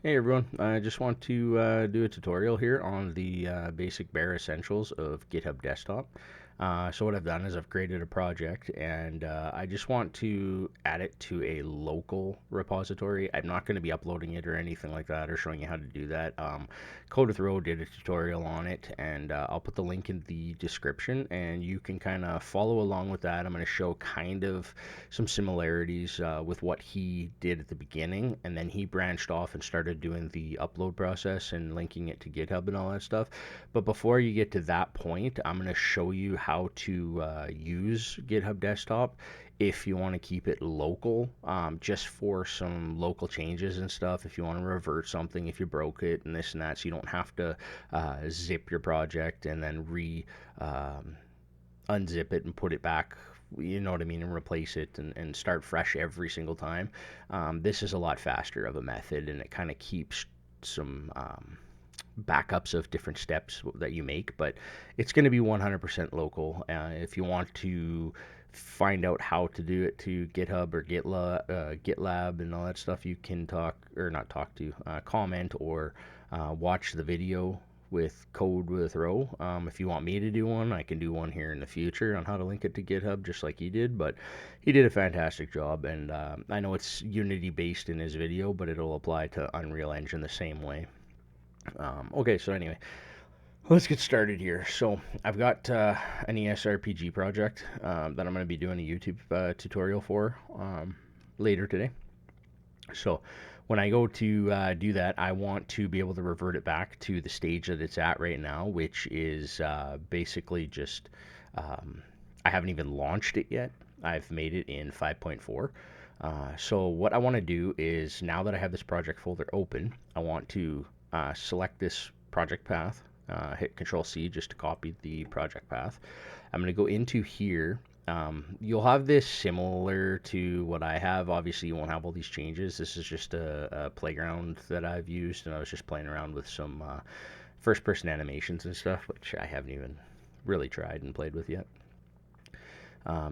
Hey everyone, I just want to do a tutorial here on the basic bare essentials of GitHub Desktop. So what I've done is I've created a project and I just want to add it to a local repository. I'm not going to be uploading it or anything like that or showing you how to do that. Code with Row did a tutorial on it and I'll put the link in the description and you can kind of follow along with that. I'm going to show kind of some similarities with what he did at the beginning, and then he branched off and started doing the upload process and linking it to GitHub and all that stuff. But before you get to that point, I'm going to show you how to use GitHub Desktop if you want to keep it local, just for some local changes and stuff. If you want to revert something, if you broke it and this and that, so you don't have to zip your project and then unzip it and put it back, you know what I mean, and replace it and start fresh every single time. This is a lot faster of a method, and it kind of keeps some backups of different steps that you make, but it's going to be 100% local. If you want to find out how to do it to GitHub or GitLab and all that stuff, you can comment or watch the video with Code with Row. If you want me to do one, I can do one here in the future on how to link it to GitHub, just like he did. But he did a fantastic job, and I know it's Unity based in his video, but it'll apply to Unreal Engine the same way. Okay, so anyway, let's get started here. So I've got an ESRPG project that I'm going to be doing a YouTube tutorial for later today. So when I go to do that, I want to be able to revert it back to the stage that it's at right now, which is basically just, I haven't even launched it yet. I've made it in 5.4. So what I want to do is, now that I have this project folder open, I want to select this project path, hit Control C just to copy the project path. I'm going to go into here. You'll have this similar to what I have. Obviously, you won't have all these changes. This is just a playground that I've used, and I was just playing around with some first-person animations and stuff, which I haven't even really tried and played with yet.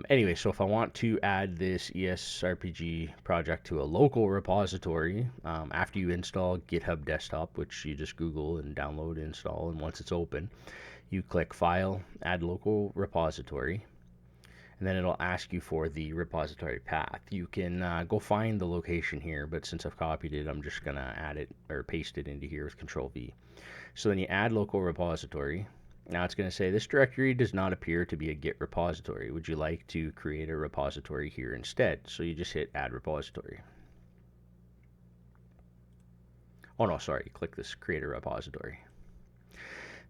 Anyway, so if I want to add this ESRPG project to a local repository, after you install GitHub Desktop, which you just Google and download, install, and once it's open, you click File, Add Local Repository, and then it'll ask you for the repository path. You can go find the location here, but since I've copied it, I'm just going to add it or paste it into here with Control V. So then you add local repository. Now it's going to say this directory does not appear to be a Git repository. Would you like to create a repository here instead? So you just hit add repository. Oh no, sorry, click this create a repository.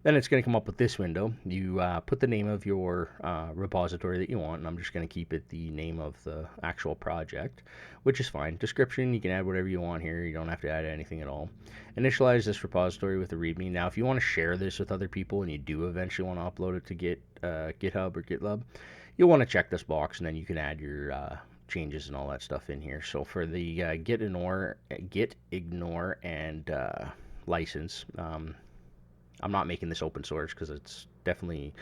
Then it's going to come up with this window. You put the name of your repository that you want, and I'm just going to keep it the name of the actual project, which is fine. Description, you can add whatever you want here. You don't have to add anything at all. Initialize this repository with a README. Now, if you want to share this with other people and you do eventually want to upload it to GitHub or GitLab, you'll want to check this box, and then you can add your changes and all that stuff in here. So for the git ignore, and license, I'm not making this open source because it's definitely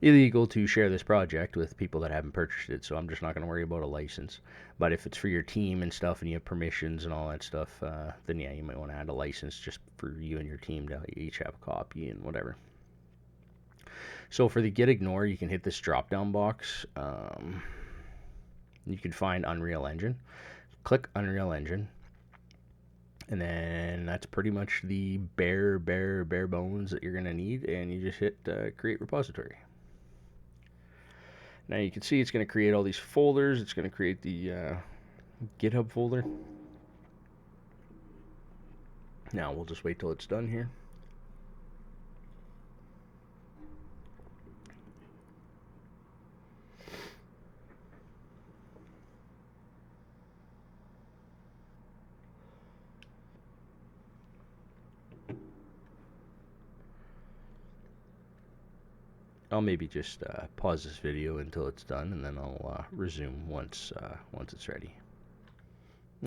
illegal to share this project with people that haven't purchased it, so I'm just not going to worry about a license. But if it's for your team and stuff and you have permissions and all that stuff, then yeah, you might want to add a license just for you and your team to each have a copy and whatever. So for the git ignore, you can hit this drop down box. You can find Unreal Engine. Click Unreal Engine. And then that's pretty much the bare bones that you're going to need, and you just hit create repository. Now you can see it's going to create all these folders. It's going to create the GitHub folder. Now we'll just wait till it's done here. I'll maybe just pause this video until it's done, and then I'll resume once it's ready.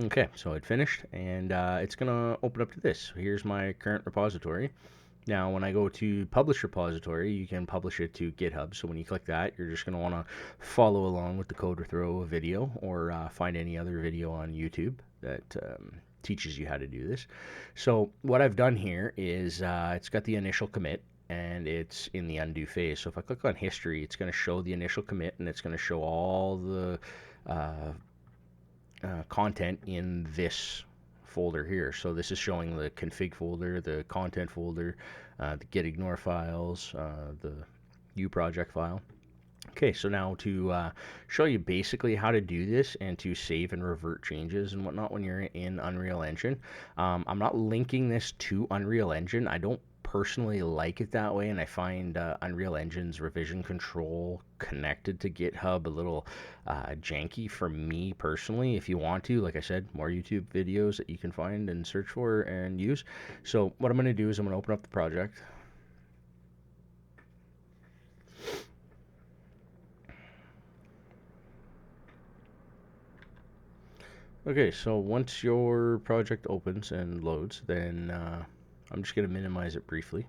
Okay, so it finished, and it's going to open up to this. So here's my current repository. Now, when I go to publish repository, you can publish it to GitHub. So when you click that, you're just going to want to follow along with the Code with Row video, or find any other video on YouTube that teaches you how to do this. So what I've done here is it's got the initial commit and it's in the undo phase. So if I click on history, it's going to show the initial commit and it's going to show all the uh, content in this folder here. So this is showing the config folder, the content folder, the git ignore files, the U project file. Okay, so now to show you basically how to do this and to save and revert changes and whatnot when you're in Unreal Engine. I'm not linking this to Unreal Engine. I don't personally like it that way, and I find Unreal Engine's revision control connected to GitHub a little janky for me personally. If you want to, like I said, more YouTube videos that you can find and search for and use. So what I'm going to do is I'm going to open up the project. Okay, so once your project opens and loads, then I'm just going to minimize it briefly.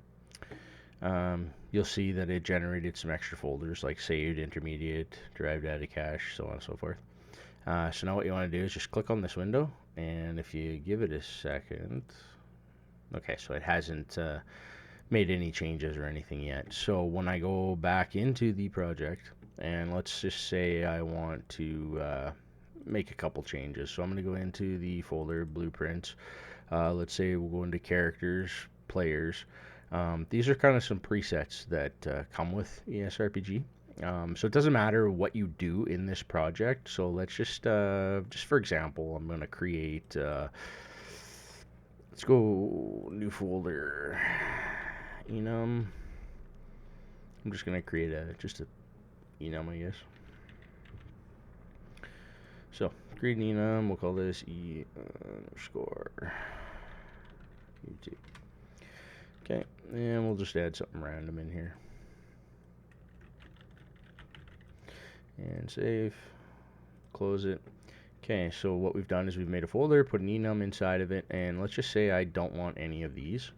You'll see that it generated some extra folders like saved, intermediate, derived data cache, so on and so forth. So now what you want to do is just click on this window, and if you give it a second, okay, so it hasn't made any changes or anything yet. So when I go back into the project, and let's just say I want to make a couple changes. So I'm going to go into the folder blueprints. Let's say we'll go into characters, players. These are kind of some presets that come with ESRPG. So it doesn't matter what you do in this project. So let's just for example, I'm going to create, let's go new folder, enum. I'm just going to create just a enum, I guess. So, create an enum, we'll call this underscore YouTube. Okay, and we'll just add something random in here. And save, close it. Okay, so what we've done is we've made a folder, put an enum inside of it, and let's just say I don't want any of these.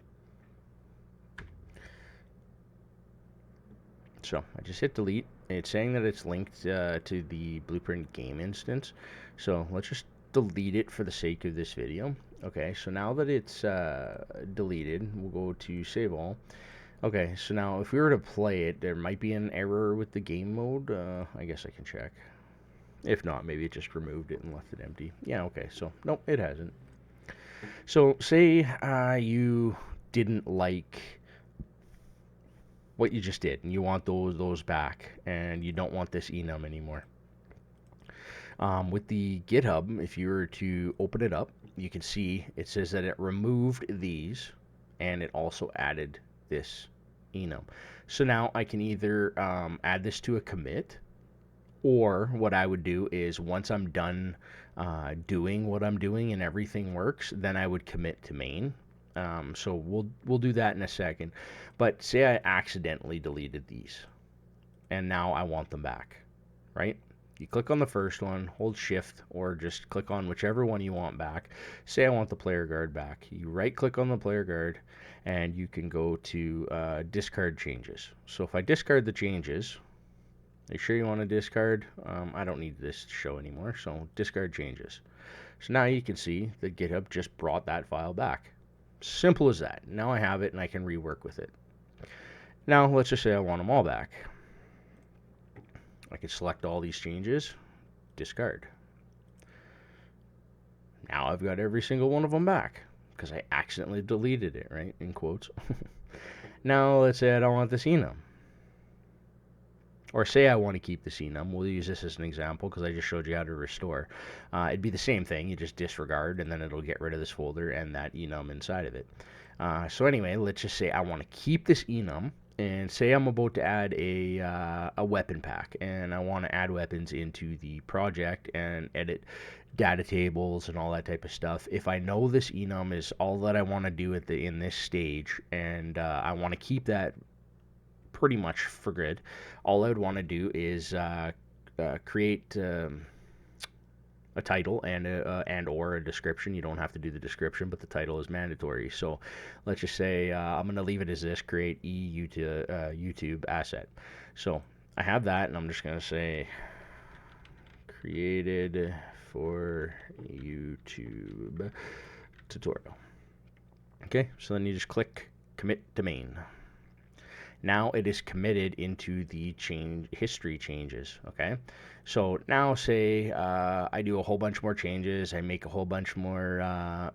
So I just hit delete. It's saying that it's linked to the Blueprint game instance. So let's just delete it for the sake of this video. Okay, so now that it's deleted, we'll go to save all. Okay, so now if we were to play it, there might be an error with the game mode. I guess I can check. If not, maybe it just removed it and left it empty. Yeah, okay, so nope, it hasn't. So say you didn't like what you just did and you want those back and you don't want this enum anymore. With the GitHub, if you were to open it up, you can see it says that it removed these and it also added this enum. So now I can either add this to a commit, or what I would do is once I'm done doing what I'm doing and everything works, then I would commit to main. So we'll do that in a second. But say I accidentally deleted these, and now I want them back, right? You click on the first one, hold shift, or just click on whichever one you want back. Say I want the player guard back. You right click on the player guard, and you can go to discard changes. So if I discard the changes, are you sure you want to discard? I don't need this to show anymore, so discard changes. So now you can see that GitHub just brought that file back. Simple as that. Now I have it and I can rework with it. Now let's just say I want them all back. I can select all these changes, discard. Now I've got every single one of them back because I accidentally deleted it, right? In quotes. Now let's say I don't want this enum. Or say I want to keep the enum. We'll use this as an example because I just showed you how to restore. It'd be the same thing. You just disregard and then it'll get rid of this folder and that enum inside of it. So anyway, let's just say I want to keep this enum, and say I'm about to add a weapon pack, and I want to add weapons into the project and edit data tables and all that type of stuff. If I know this enum is all that I want to do in this stage, and I want to keep that pretty much for grid, all I would want to do is create a title and or a description. You don't have to do the description, but the title is mandatory. So let's just say I'm going to leave it as this: create YouTube asset. So I have that, and I'm just going to say created for YouTube tutorial. Okay, so then you just click commit to main. Now it is committed into the history changes. Okay, so now say I do a whole bunch more changes, I make a whole bunch more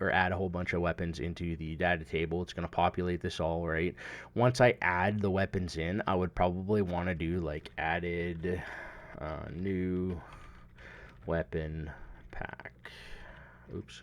or add a whole bunch of weapons into the data table. It's going to populate this all, right? Once I add the weapons in, I would probably want to do like added new weapon pack. Oops.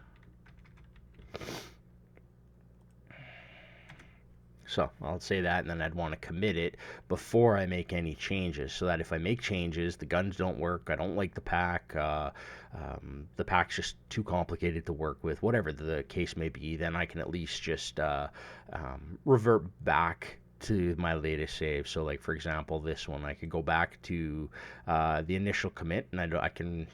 So I'll say that, and then I'd want to commit it before I make any changes, so that if I make changes, the guns don't work, I don't like the pack, the pack's just too complicated to work with, whatever the case may be, then I can at least just revert back to my latest save. So like for example, this one, I could go back to the initial commit, and I can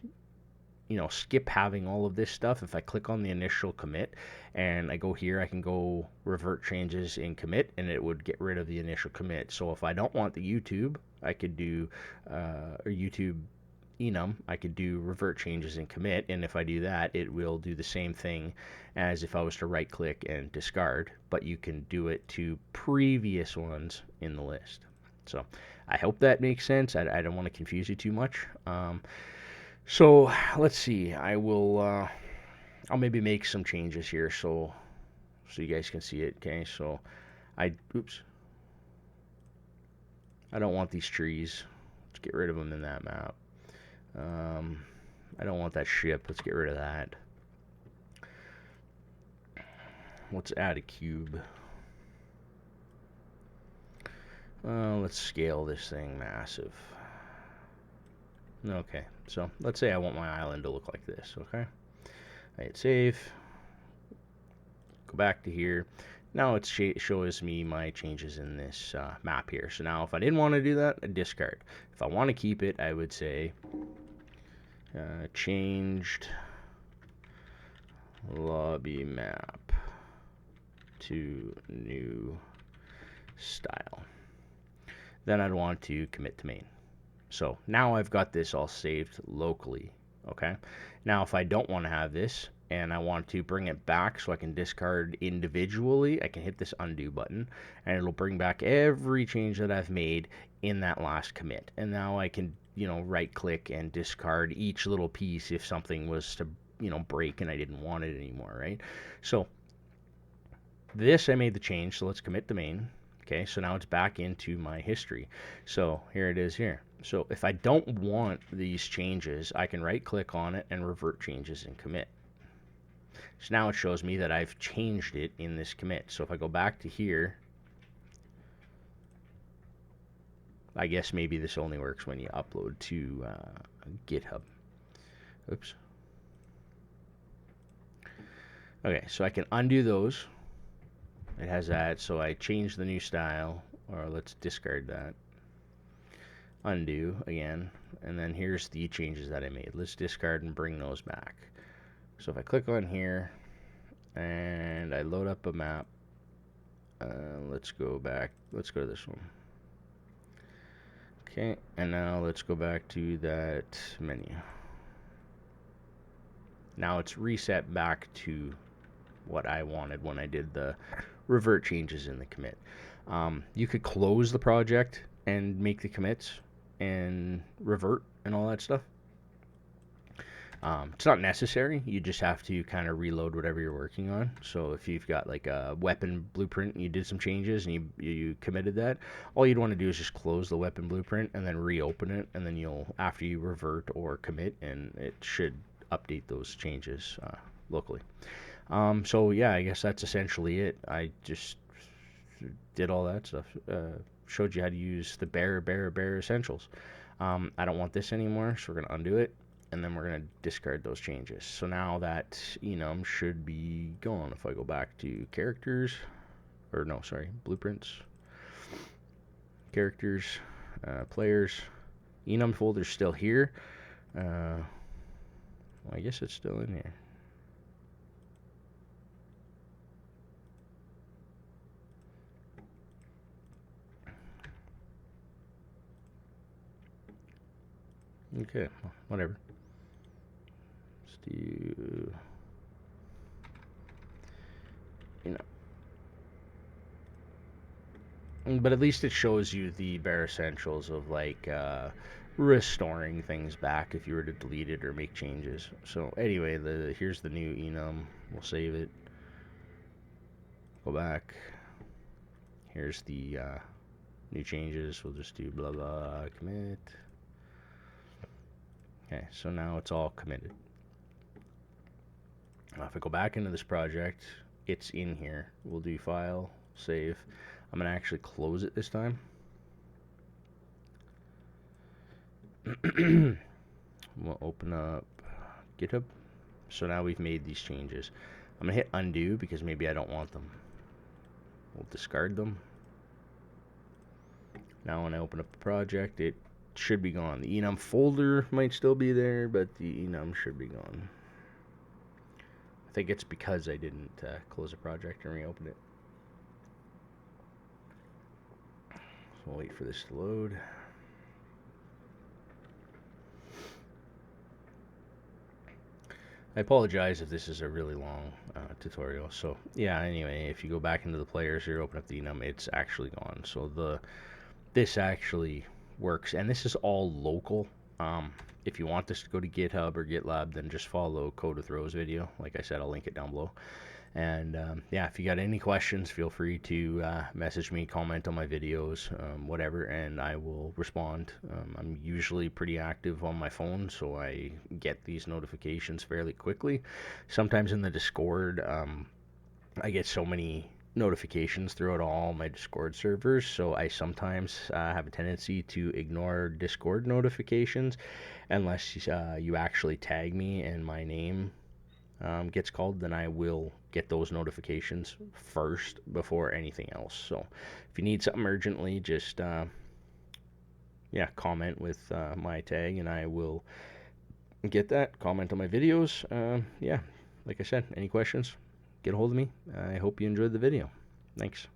skip having all of this stuff. If I click on the initial commit and I go here, I can go revert changes in commit, and it would get rid of the initial commit. So if I don't want the YouTube, I could do or YouTube enum, I could do revert changes in commit, and if I do that, it will do the same thing as if I was to right click and discard, but you can do it to previous ones in the list. So I hope that makes sense. I don't want to confuse you too much. So let's see. I'll maybe make some changes here so you guys can see it. Okay, so oops, I don't want these trees. Let's get rid of them in that map. I don't want that ship. Let's get rid of that. Let's add a cube. Let's scale this thing massive. Okay, so let's say I want my island to look like this. Okay, I hit save. Go back to here. Now it shows me my changes in this map here. So now if I didn't want to do that, I'd discard. If I want to keep it, I would say changed lobby map to new style. Then I'd want to commit to main. So now I've got this all saved locally. Okay, now if I don't want to have this and I want to bring it back so I can discard individually, I can hit this undo button, and it'll bring back every change that I've made in that last commit. And now I can right click and discard each little piece if something was to break and I didn't want it anymore, right? So this, I made the change, so let's commit to main. Okay, so now it's back into my history. So here it is here. So if I don't want these changes, I can right click on it and revert changes and commit. So now it shows me that I've changed it in this commit. So if I go back to here, I guess maybe this only works when you upload to GitHub. Oops. Okay, so I can undo those. It has that, so I change the new style, or let's discard that. Undo again, and then here's the changes that I made. Let's discard and bring those back. So if I click on here and I load up a map, let's go back. Let's go to this one. Okay, and now let's go back to that menu. Now it's reset back to what I wanted when I did the revert changes in the commit. You could close the project and make the commits and revert and all that stuff. It's not necessary. You just have to kind of reload whatever you're working on. So if you've got like a weapon blueprint and you did some changes and you committed that, all you'd want to do is just close the weapon blueprint and then reopen it, and then after you revert or commit, and it should update those changes locally. So yeah, I guess that's essentially it. I just did all that stuff. Showed you how to use the bare essentials. I don't want this anymore, so we're gonna undo it, and then we're gonna discard those changes. So now that enum should be gone. If I go back to characters, or no, sorry, blueprints, characters, players, enum folder's still here. Well, I guess it's still in here. Okay, well, whatever. Let's do you know, but at least it shows you the bare essentials of like restoring things back if you were to delete it or make changes. So anyway, here's the new enum. We'll save it. Go back. Here's the new changes. We'll just do blah blah commit. Okay, so now it's all committed. Now if I go back into this project, it's in here. We'll do file, save. I'm gonna actually close it this time. We'll open up GitHub. So now we've made these changes. I'm gonna hit undo because maybe I don't want them. We'll discard them. Now when I open up the project, it should be gone. The enum folder might still be there, but the enum should be gone. I think it's because I didn't close the project and reopen it. So we'll wait for this to load. I apologize if this is a really long tutorial. So yeah, anyway, if you go back into the players here, open up the enum, it's actually gone. So this actually works, and this is all local. If you want this to go to GitHub or GitLab, then just follow Code with Rose video. Like I said, I'll link it down below. And yeah, if you got any questions, feel free to message me, comment on my videos, whatever, and I will respond. I'm usually pretty active on my phone, so I get these notifications fairly quickly. Sometimes in the Discord, I get so many notifications throughout all my Discord servers, so I sometimes have a tendency to ignore Discord notifications unless you actually tag me and my name gets called. Then I will get those notifications first before anything else. So if you need something urgently, just yeah, comment with my tag and I will get that. Comment on my videos. Yeah, like I said, any questions, get a hold of me. I hope you enjoyed the video. Thanks.